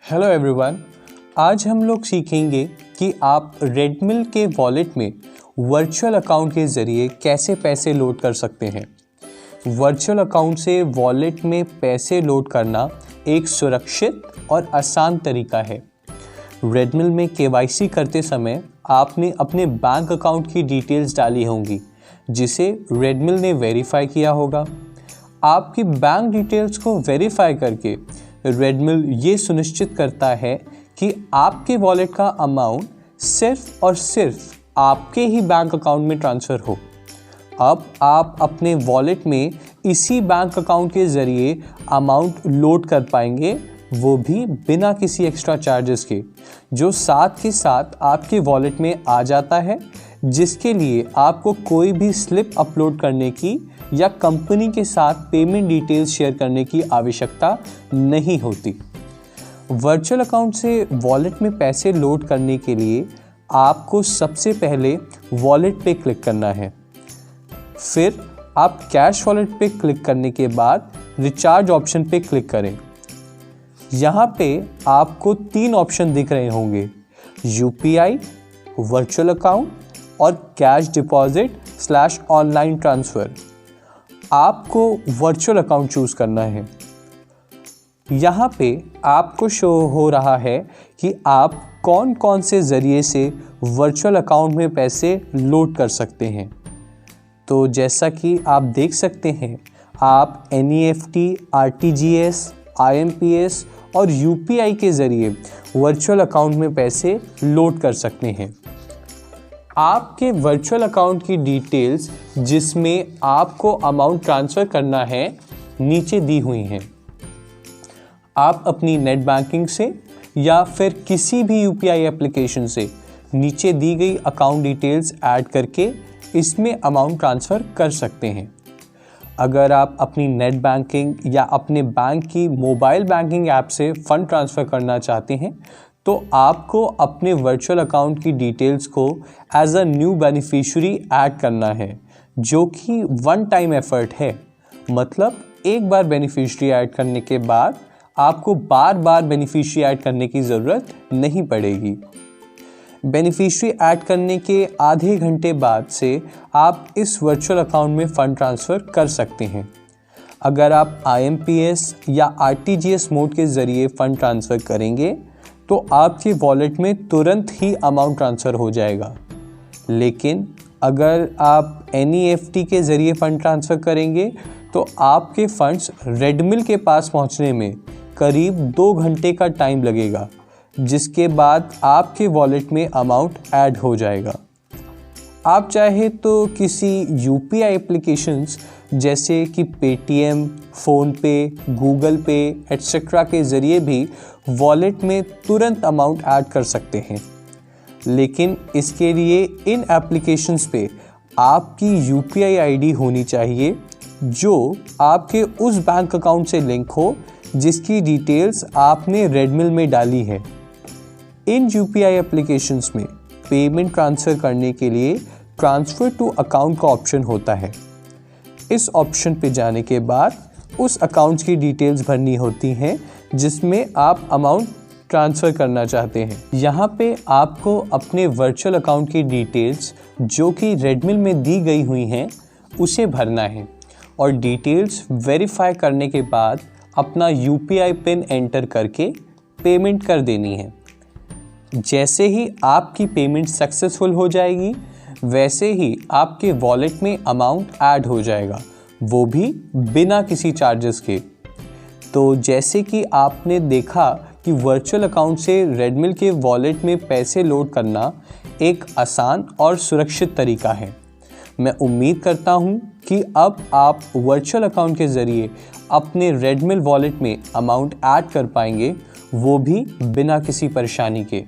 Hello everyone, आज हम लोग सीखेंगे कि आप रेडमिल के वॉलेट में वर्चुअल अकाउंट के ज़रिए कैसे पैसे लोड कर सकते हैं। वर्चुअल अकाउंट से वॉलेट में पैसे लोड करना एक सुरक्षित और आसान तरीका है। रेडमिल में केवाईसी करते समय आपने अपने बैंक अकाउंट की डिटेल्स डाली होंगी, जिसे रेडमिल ने वेरीफाई किया होगा। आपकी बैंक डिटेल्स को वेरीफाई करके रेडमिल ये सुनिश्चित करता है कि आपके वॉलेट का अमाउंट सिर्फ और सिर्फ आपके ही बैंक अकाउंट में ट्रांसफ़र हो। अब आप अपने वॉलेट में इसी बैंक अकाउंट के ज़रिए अमाउंट लोड कर पाएंगे, वो भी बिना किसी एक्स्ट्रा चार्जेस के, जो साथ ही साथ आपके वॉलेट में आ जाता है, जिसके लिए आपको कोई भी स्लिप अपलोड करने की या कंपनी के साथ पेमेंट डिटेल्स शेयर करने की आवश्यकता नहीं होती। वर्चुअल अकाउंट से वॉलेट में पैसे लोड करने के लिए आपको सबसे पहले वॉलेट पे क्लिक करना है। फिर आप कैश वॉलेट पे क्लिक करने के बाद रिचार्ज ऑप्शन पे क्लिक करें। यहाँ पे आपको 3 ऑप्शन दिख रहे होंगे: यूपीआई, वर्चुअल अकाउंट और कैश डिपॉजिट / ऑनलाइन ट्रांसफ़र। आपको वर्चुअल अकाउंट चूज़ करना है। यहाँ पे आपको शो हो रहा है कि आप कौन कौन से ज़रिए से वर्चुअल अकाउंट में पैसे लोड कर सकते हैं। तो जैसा कि आप देख सकते हैं, आप NEFT, RTGS, IMPS और UPI के ज़रिए वर्चुअल अकाउंट में पैसे लोड कर सकते हैं। आपके वर्चुअल अकाउंट की डिटेल्स जिसमें आपको अमाउंट ट्रांसफ़र करना है, नीचे दी हुई हैं। आप अपनी नेट बैंकिंग से या फिर किसी भी UPI एप्लीकेशन से नीचे दी गई अकाउंट डिटेल्स ऐड करके इसमें अमाउंट ट्रांसफ़र कर सकते हैं। अगर आप अपनी नेट बैंकिंग या अपने बैंक की मोबाइल बैंकिंग ऐप से फ़ंड ट्रांसफ़र करना चाहते हैं, तो आपको अपने वर्चुअल अकाउंट की डिटेल्स को as a new beneficiary add करना है, जो कि वन टाइम एफर्ट है। मतलब एक बार बेनिफिशियरी ऐड करने के बाद आपको बार बार बेनिफिशियरी ऐड करने की ज़रूरत नहीं पड़ेगी। बेनिफिशियरी ऐड करने के आधे घंटे बाद से आप इस वर्चुअल अकाउंट में फ़ंड ट्रांसफ़र कर सकते हैं। अगर आप IMPS या RTGS मोड के ज़रिए फ़ंड ट्रांसफ़र करेंगे तो आपके वॉलेट में तुरंत ही अमाउंट ट्रांसफ़र हो जाएगा। लेकिन अगर आप NEFT के ज़रिए फ़ंड ट्रांसफ़र करेंगे तो आपके फ़ंड्स रेडमिल के पास पहुंचने में करीब 2 घंटे का टाइम लगेगा, जिसके बाद आपके वॉलेट में अमाउंट ऐड हो जाएगा। आप चाहे तो किसी UPI एप्लीकेशंस जैसे कि पेटीएम, फ़ोनपे, गूगल पे एट्सेट्रा के ज़रिए भी वॉलेट में तुरंत अमाउंट ऐड कर सकते हैं। लेकिन इसके लिए इन एप्लीकेशंस पे आपकी UPI ID होनी चाहिए, जो आपके उस बैंक अकाउंट से लिंक हो जिसकी डिटेल्स आपने रेडमिल में डाली है। इन UPI एप्लीकेशंस में पेमेंट ट्रांसफ़र करने के लिए ट्रांसफ़र टू अकाउंट का ऑप्शन होता है। इस ऑप्शन पे जाने के बाद उस अकाउंट की डिटेल्स भरनी होती हैं जिसमें आप अमाउंट ट्रांसफ़र करना चाहते हैं। यहाँ पे आपको अपने वर्चुअल अकाउंट की डिटेल्स जो कि रेडमिल में दी गई हुई हैं, उसे भरना है और डिटेल्स वेरीफाई करने के बाद अपना UPI पिन एंटर करके पेमेंट कर देनी है। जैसे ही आपकी पेमेंट सक्सेसफुल हो जाएगी, वैसे ही आपके वॉलेट में अमाउंट ऐड हो जाएगा, वो भी बिना किसी चार्जेस के। तो जैसे कि आपने देखा कि वर्चुअल अकाउंट से रेडमिल के वॉलेट में पैसे लोड करना एक आसान और सुरक्षित तरीका है। मैं उम्मीद करता हूँ कि अब आप वर्चुअल अकाउंट के ज़रिए अपने रेडमिल वॉलेट में अमाउंट ऐड कर पाएंगे, वो भी बिना किसी परेशानी के।